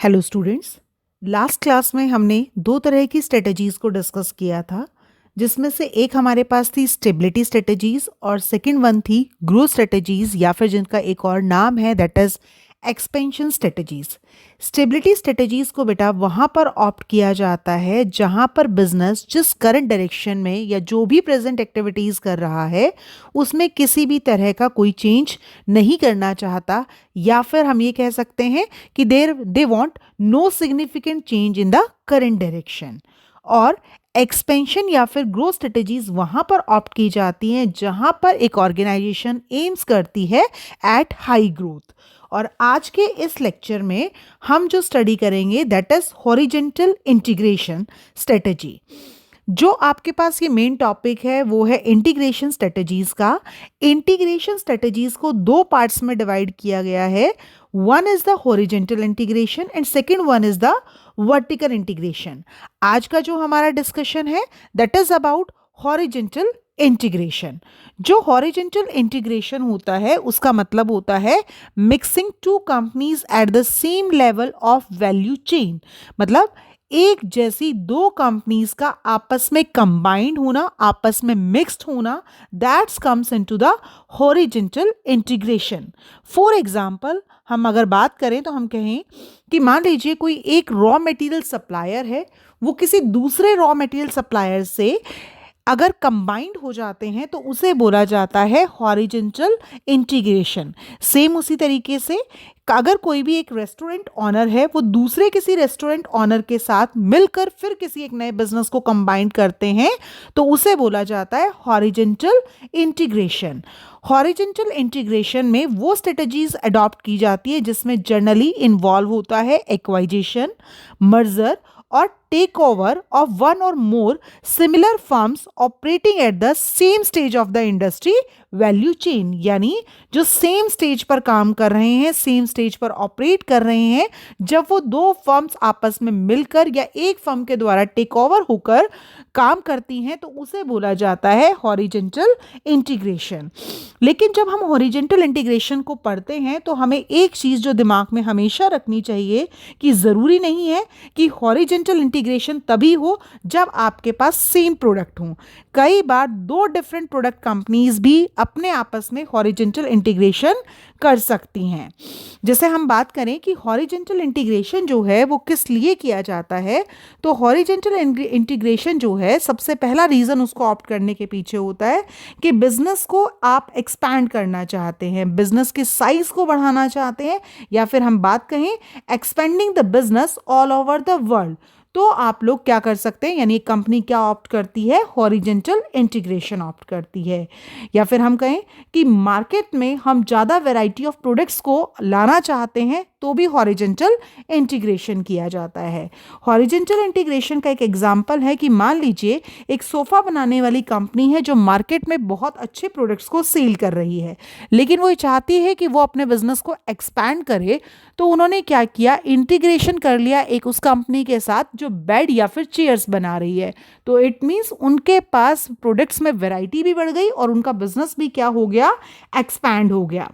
Hello students. Last class में हमने दो तरह की स्ट्रेटजीज को डिस्कस किया था, जिसमें से एक हमारे पास थी स्टेबिलिटी स्ट्रेटजीज और सेकंड वन थी ग्रोथ स्ट्रेटजीज, या फिर जिनका एक और नाम है that is expansion strategies. Stability strategies को बेटा वहाँ पर ऑप्ट किया जाता है जहाँ पर बिजनेस जिस करंट डायरेक्शन में या जो भी प्रेजेंट एक्टिविटीज़ कर रहा है उसमें किसी भी तरह का कोई चेंज नहीं करना चाहता, या फिर हम ये कह सकते हैं कि they want no significant change in the current direction. और एक्सपेंशन या फिर ग्रोथ स्ट्रेटजीज वहाँ पर ऑप्ट की जाती हैं जहाँ पर एक ऑर्गेनाइजेशन एम्स करती है एट हाई ग्रोथ। और आज के इस लेक्चर में हम जो स्टडी करेंगे that is horizontal integration strategy. जो आपके पास ये मेन टॉपिक है वो है इंटीग्रेशन स्ट्रेटजीज का। इंटीग्रेशन स्ट्रेटजीज को दो पार्ट्स में डिवाइड किया गया है। One is the horizontal integration and second one is the vertical integration. आज का जो हमारा डिस्कशन है that is about horizontal integration. जो हॉरिजेंटल इंटीग्रेशन होता है उसका मतलब होता है mixing two companies at the same level of value chain. मतलब एक जैसी दो कंपनीज का आपस में कंबाइंड होना, आपस में मिक्स्ड होना, that's comes into the horizontal integration. For example हम अगर बात करें तो हम कहें कि मान लीजिए कोई एक रॉ मटेरियल सप्लायर है, वो किसी दूसरे रॉ मटेरियल सप्लायर से अगर कंबाइंड हो जाते हैं तो उसे बोला जाता है हॉरिजेंटल इंटीग्रेशन। सेम उसी तरीके से अगर कोई भी एक रेस्टोरेंट ऑनर है वो दूसरे किसी रेस्टोरेंट ऑनर के साथ मिलकर फिर किसी एक नए बिजनेस को कंबाइन करते हैं तो उसे बोला जाता है हॉरिजेंटल इंटीग्रेशन। हॉरिजेंटल इंटीग्रेशन में वो स्ट्रेटजीज अडॉप्ट की जाती है जिसमें जनरली इन्वॉल्व होता है एक्वाइजेशन, मर्जर और टेक ओवर ऑफ वन और more similar firms operating at the same stage of the industry value chain. यानी जो सेम स्टेज पर काम कर रहे हैं, सेम स्टेज पर ऑपरेट कर रहे हैं, जब वो दो फर्म्स आपस में मिलकर या एक फर्म के द्वारा टेक ओवर होकर काम करती हैं तो उसे बोला जाता है हॉरिजेंटल इंटीग्रेशन। लेकिन जब हम हॉरिजेंटल इंटीग्रेशन को पढ़ते हैं तो हमें एक चीज़ जो दिमाग में हमेशा रखनी चाहिए कि ज़रूरी नहीं है कि हॉरिजेंटल इंटीग्रेशन तभी हो जब आपके पास सेम प्रोडक्ट हो। कई बार दो डिफरेंट प्रोडक्ट कंपनीज भी अपने आपस में हॉरिजेंटल इंटीग्रेशन कर सकती हैं। जैसे हम बात करें कि हॉरिजेंटल इंटीग्रेशन जो है वो किस लिए किया जाता है, तो हॉरिजेंटल इंटीग्रेशन जो है सबसे पहला रीज़न उसको ऑप्ट करने के पीछे होता है कि बिजनेस को आप एक्सपैंड करना चाहते हैं, बिजनेस के साइज को बढ़ाना चाहते हैं, या फिर हम बात कहें expanding the business all over the world, तो आप लोग क्या कर सकते हैं, यानी कंपनी क्या ऑप्ट करती है, हॉरिजेंटल इंटीग्रेशन ऑप्ट करती है। या फिर हम कहें कि मार्केट में हम ज़्यादा वैरायटी ऑफ प्रोडक्ट्स को लाना चाहते हैं तो भी हॉरिजेंटल इंटीग्रेशन किया जाता है। हॉरिजेंटल इंटीग्रेशन का एक एग्जांपल है कि मान लीजिए एक सोफ़ा बनाने वाली कंपनी है जो मार्केट में बहुत अच्छे प्रोडक्ट्स को सेल कर रही है, लेकिन वो चाहती है कि वो अपने बिजनेस को एक्सपैंड करे, तो उन्होंने क्या किया, इंटीग्रेशन कर लिया एक उस कंपनी के साथ जो बेड या फिर चेयर्स बना रही है। तो इट मीन्स उनके पास प्रोडक्ट्स में वैरायटी भी बढ़ गई और उनका बिजनेस भी क्या हो गया, एक्सपैंड हो गया।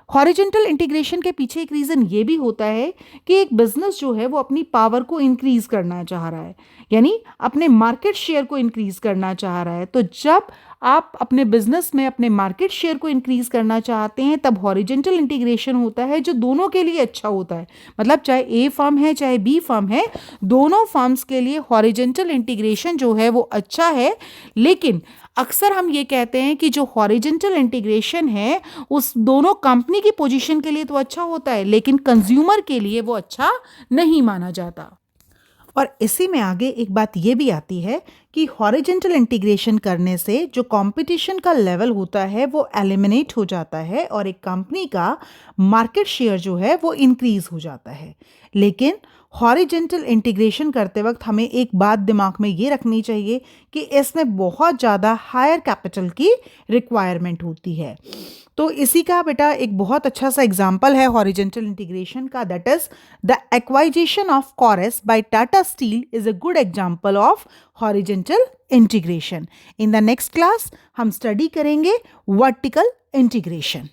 हॉरिजेंटल इंटीग्रेशन के पीछे एक रीज़न ये भी होता है कि एक बिजनेस जो है वो अपनी पावर को इंक्रीज करना चाह रहा है, यानी अपने मार्केट शेयर को इंक्रीज करना चाह रहा है। तो जब आप अपने बिजनेस में अपने मार्केट शेयर को इंक्रीज करना चाहते हैं तब हॉरिजेंटल इंटीग्रेशन होता है जो दोनों के लिए अच्छा होता है। मतलब चाहे ए फर्म है चाहे बी फर्म है, दोनों फर्म्स के लिए हॉरिजेंटल इंटीग्रेशन जो है वो अच्छा है। लेकिन अक्सर हम ये कहते हैं कि जो हॉरिजेंटल इंटीग्रेशन है उस दोनों कंपनी की पोजीशन के लिए तो अच्छा होता है, लेकिन कंज्यूमर के लिए वो अच्छा नहीं माना जाता। और इसी में आगे एक बात ये भी आती है कि हॉरिजेंटल इंटीग्रेशन करने से जो कंपटीशन का लेवल होता है वो एलिमिनेट हो जाता है और एक कंपनी का मार्केट शेयर जो है वो इंक्रीज हो जाता है। लेकिन हॉरिजेंटल इंटीग्रेशन करते वक्त हमें एक बात दिमाग में ये रखनी चाहिए कि इसमें बहुत ज़्यादा हायर कैपिटल की रिक्वायरमेंट होती है। तो इसी का बेटा एक बहुत अच्छा सा एग्जाम्पल है हॉरिजेंटल इंटीग्रेशन का, that is the acquisition of Corus by Tata Steel is a good example of horizontal integration. In the next class हम स्टडी करेंगे वर्टिकल इंटीग्रेशन।